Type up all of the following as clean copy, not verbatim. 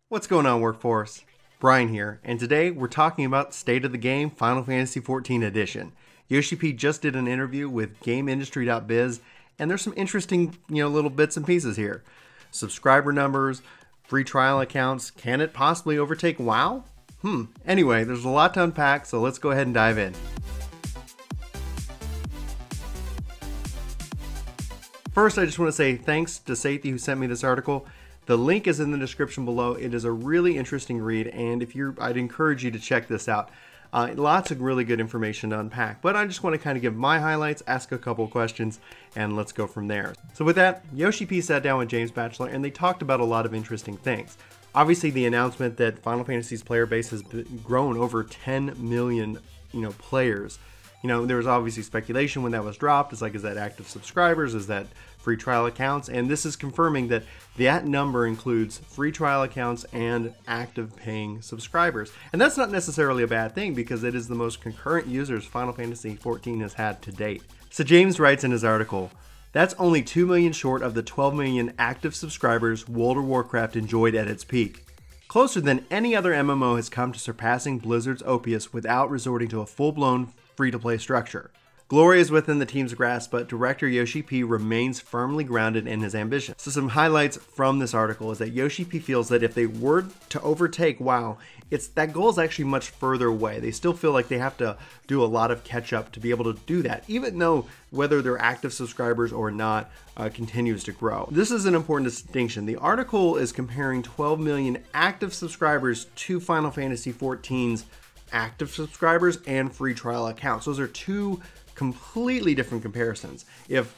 What's going on, workforce? Brian here, and today we're talking about State of the Game Final Fantasy XIV Edition. Yoshi-P just did an interview with gameindustry.biz, and there's some interesting, little bits and pieces here. Subscriber numbers, free trial accounts, can it possibly overtake WoW? Anyway, there's a lot to unpack, so let's go ahead and dive in. First, I just want to say thanks to Sathi who sent me this article. The link is in the description below. It is a really interesting read, and I'd encourage you to check this out. Lots of really good information to unpack, but I just want to kind of give my highlights, ask a couple questions, and let's go from there. So with that, Yoshi-P sat down with James Batchelor, and they talked about a lot of interesting things. Obviously, the announcement that Final Fantasy's player base has grown over 10 million, players. There was obviously speculation when that was dropped. It's like, is that active subscribers? Is that free trial accounts? And this is confirming that that number includes free trial accounts and active paying subscribers. And that's not necessarily a bad thing because it is the most concurrent users Final Fantasy XIV has had to date. So James writes in his article, that's only 2 million short of the 12 million active subscribers World of Warcraft enjoyed at its peak. Closer than any other MMO has come to surpassing Blizzard's Opus without resorting to a full-blown free-to-play structure. Glory is within the team's grasp, but director Yoshi-P remains firmly grounded in his ambition. So some highlights from this article is that Yoshi-P feels that if they were to overtake WoW, that goal is actually much further away. They still feel like they have to do a lot of catch-up to be able to do that, even though whether they're active subscribers or not continues to grow. This is an important distinction. The article is comparing 12 million active subscribers to Final Fantasy XIV's active subscribers and free trial accounts. Those are two completely different comparisons. If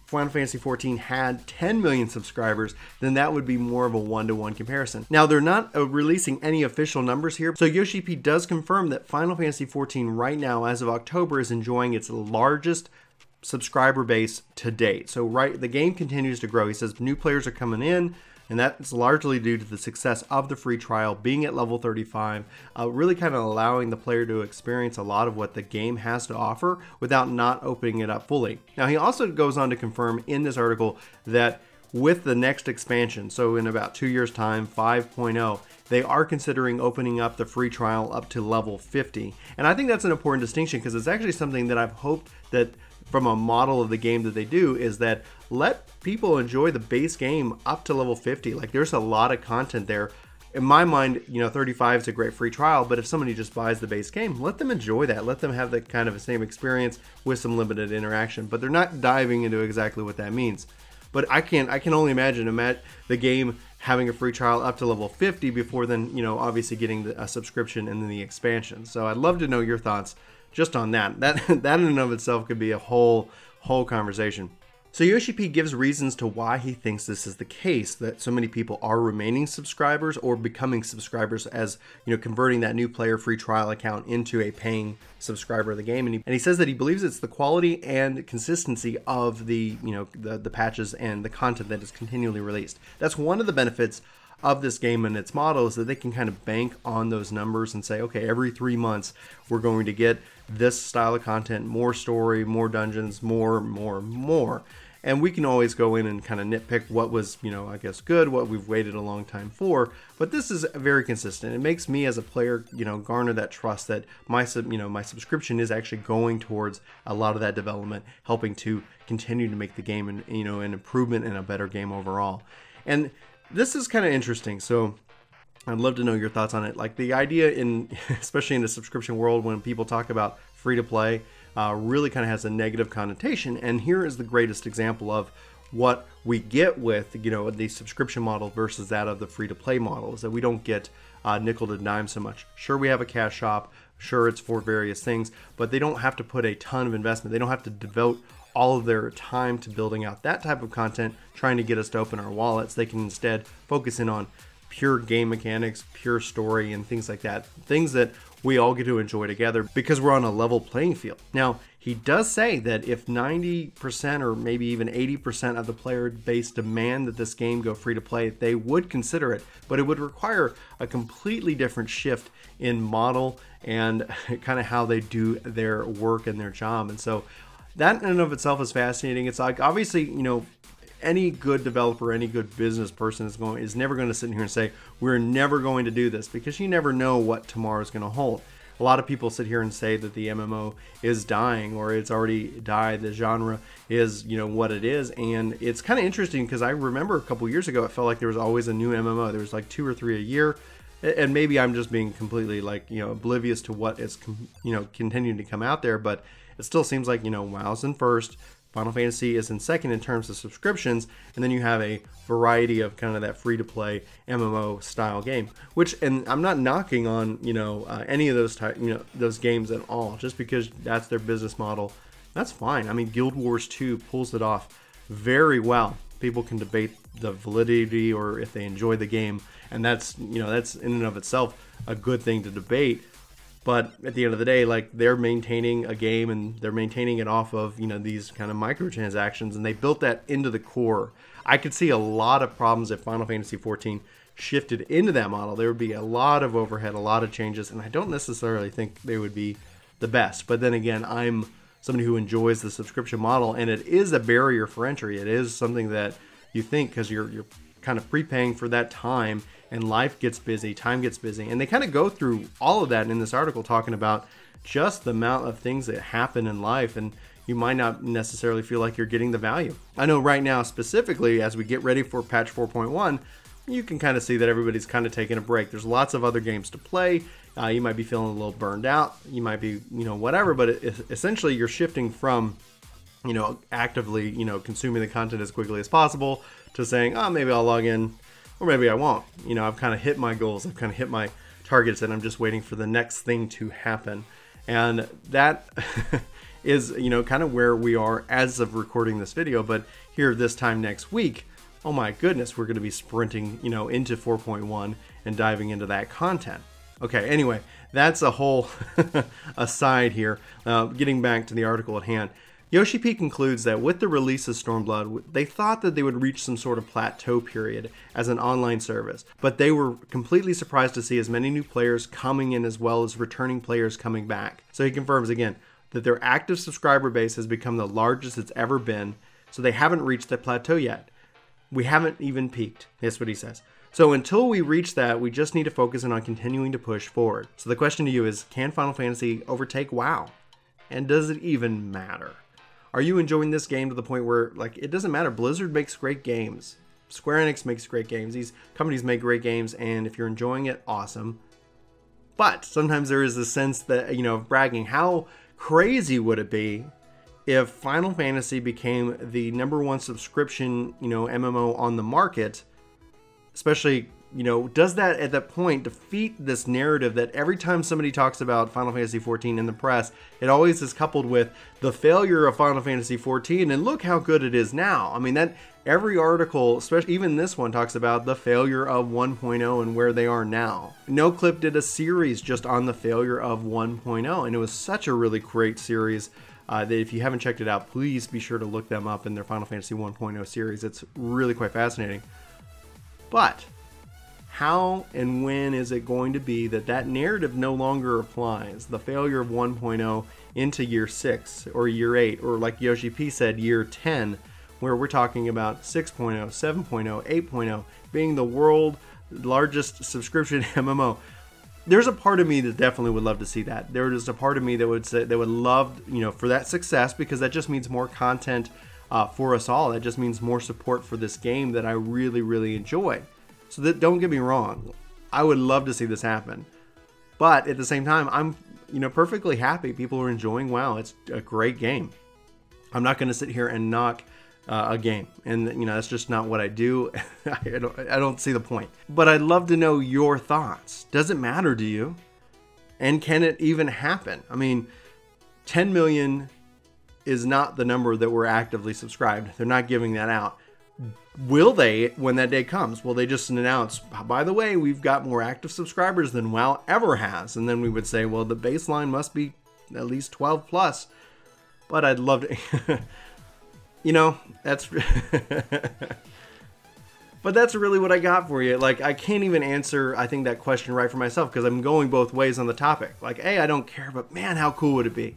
Final Fantasy XIV had 10 million subscribers, then that would be more of a one-to-one comparison. Now, they're not releasing any official numbers here, so Yoshi-P does confirm that Final Fantasy XIV right now, as of October, is enjoying its largest subscriber base to date. So the game continues to grow. He says new players are coming in, and that's largely due to the success of the free trial being at level 35, really kind of allowing the player to experience a lot of what the game has to offer without not opening it up fully. Now, he also goes on to confirm in this article that with the next expansion, so in about 2 years' time, 5.0, they are considering opening up the free trial up to level 50. And I think that's an important distinction because it's actually something that I've hoped that from a model of the game that they do is that let people enjoy the base game up to level 50. Like, there's a lot of content there. In my mind, 35 is a great free trial, but if somebody just buys the base game, let them enjoy that. Let them have the kind of the same experience with some limited interaction, but they're not diving into exactly what that means. But I can only imagine the game having a free trial up to level 50 before then, obviously getting a subscription and then the expansion. So I'd love to know your thoughts just on that. That in and of itself could be a whole conversation. So Yoshi-P gives reasons to why he thinks this is the case, that so many people are remaining subscribers or becoming subscribers as, converting that new player free trial account into a paying subscriber of the game. And he says that he believes it's the quality and consistency of the patches and the content that is continually released. That's one of the benefits of this game and its model, is that they can kind of bank on those numbers and say, okay, every 3 months we're going to get this style of content, more story, more dungeons, more. And we can always go in and kind of nitpick what was, I guess good, what we've waited a long time for. But this is very consistent. It makes me as a player, garner that trust that my subscription is actually going towards a lot of that development, helping to continue to make the game an improvement and a better game overall. And this is kind of interesting. So I'd love to know your thoughts on it. Like, the idea especially in the subscription world, when people talk about free to play, really kind of has a negative connotation. And here is the greatest example of what we get with, the subscription model versus that of the free to play model, is that we don't get nickel to dime so much. Sure, we have a cash shop. Sure, it's for various things, but they don't have to put a ton of investment. They don't have to devote all of their time to building out that type of content, trying to get us to open our wallets. They can instead focus in on pure game mechanics, pure story, and things like that. Things that we all get to enjoy together because we're on a level playing field. Now, he does say that if 90% or maybe even 80% of the player base demand that this game go free to play, they would consider it, but it would require a completely different shift in model and kind of how they do their work and their job. And so that in and of itself is fascinating. It's like, obviously, any good developer, any good business person is never going to sit here and say, we're never going to do this, because you never know what tomorrow is going to hold. A lot of people sit here and say that the MMO is dying, or it's already died. The genre is, what it is. And it's kind of interesting because I remember a couple years ago, it felt like there was always a new MMO. There was like 2 or 3 a year. And maybe I'm just being completely oblivious to what is, continuing to come out there. But it still seems like, WoW's in first. Final Fantasy is in second in terms of subscriptions, and then you have a variety of kind of that free-to-play MMO style game. And I'm not knocking on any of those those games at all, just because that's their business model. That's fine. I mean, Guild Wars 2 pulls it off very well. People can debate the validity or if they enjoy the game, and that's that's in and of itself a good thing to debate. But at the end of the day, they're maintaining a game, and they're maintaining it off of, these kind of microtransactions, and they built that into the core. I could see a lot of problems if Final Fantasy XIV shifted into that model. There would be a lot of overhead, a lot of changes, and I don't necessarily think they would be the best. But then again, I'm somebody who enjoys the subscription model, and it is a barrier for entry. It is something that you think, because you're kind of prepaying for that time, and life gets busy, time gets busy, and they kind of go through all of that in this article, talking about just the amount of things that happen in life, and you might not necessarily feel like you're getting the value. I know right now, specifically, as we get ready for patch 4.1, you can kind of see that everybody's kind of taking a break. There's lots of other games to play. You might be feeling a little burned out. You might be, whatever, but essentially you're shifting from, actively, consuming the content as quickly as possible to saying, oh, maybe I'll log in, or maybe I won't. I've kind of hit my goals. I've kind of hit my targets, and I'm just waiting for the next thing to happen. And that is, kind of where we are as of recording this video. But here this time next week, oh my goodness, we're going to be sprinting, into 4.1 and diving into that content. Okay, anyway, that's a whole aside here. Getting back to the article at hand. Yoshi-P concludes that with the release of Stormblood, they thought that they would reach some sort of plateau period as an online service, but they were completely surprised to see as many new players coming in as well as returning players coming back. So he confirms again that their active subscriber base has become the largest it's ever been, so they haven't reached that plateau yet. We haven't even peaked, that's what he says. So until we reach that, we just need to focus on continuing to push forward. So the question to you is, can Final Fantasy overtake WoW? And does it even matter? Are you enjoying this game to the point where, it doesn't matter? Blizzard makes great games. Square Enix makes great games. These companies make great games, and if you're enjoying it, awesome. But sometimes there is this sense that, of bragging. How crazy would it be if Final Fantasy became the #1 subscription, MMO on the market? Especially, does that at that point defeat this narrative that every time somebody talks about Final Fantasy XIV in the press, it always is coupled with the failure of Final Fantasy XIV, and look how good it is now. I mean, that every article, especially even this one, talks about the failure of 1.0 and where they are now. NoClip did a series just on the failure of 1.0, and it was such a really great series that if you haven't checked it out, please be sure to look them up in their Final Fantasy 1.0 series. It's really quite fascinating. But how and when is it going to be that that narrative no longer applies? The failure of 1.0 into year 6 or year 8, or like Yoshi-P said, year 10, where we're talking about 6.0, 7.0, 8.0 being the world largest subscription MMO. There's a part of me that definitely would love to see that. There is a part of me that would say, that would love, for that success, because that just means more content for us all. That just means more support for this game that I really, really enjoy. So that, don't get me wrong, I would love to see this happen. But at the same time, I'm perfectly happy people are enjoying WoW. It's a great game. I'm not going to sit here and knock a game, and that's just not what I do. I don't see the point. But I'd love to know your thoughts. Does it matter to you? And can it even happen? I mean, 10 million is not the number that were actively subscribed. They're not giving that out. Will they, when that day comes? Will they just announce, by the way, we've got more active subscribers than WoW ever has? And then we would say, well, the baseline must be at least 12 plus. But I'd love to, that's, but that's really what I got for you. I can't even answer, I think, that question right for myself, because I'm going both ways on the topic. A, I don't care, but man, how cool would it be?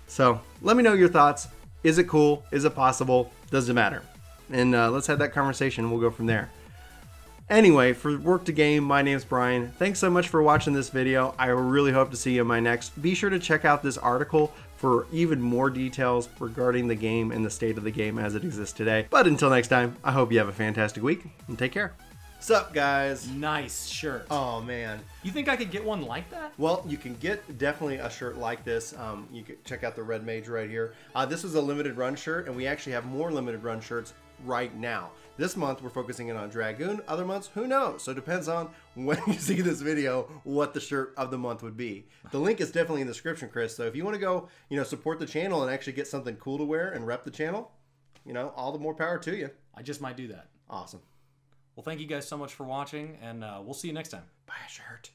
So let me know your thoughts. Is it cool? Is it possible? Does it matter? and let's have that conversation, and we'll go from there. Anyway, for Work to Game, my name's Brian. Thanks so much for watching this video. I really hope to see you in my next. Be sure to check out this article for even more details regarding the game and the state of the game as it exists today. But until next time, I hope you have a fantastic week, and take care. Sup, guys? Nice shirt. Oh, man. You think I could get one like that? Well, you can get definitely a shirt like this. You can check out the Red Mage right here. This is a limited run shirt, and we actually have more limited run shirts right now. This month, we're focusing in on Dragoon. Other months, who knows? So it depends on when you see this video, what the shirt of the month would be. The link is definitely in the description, Chris. So if you want to go, support the channel and actually get something cool to wear and rep the channel, all the more power to you. I just might do that. Awesome. Well, thank you guys so much for watching, and we'll see you next time. Buy a shirt.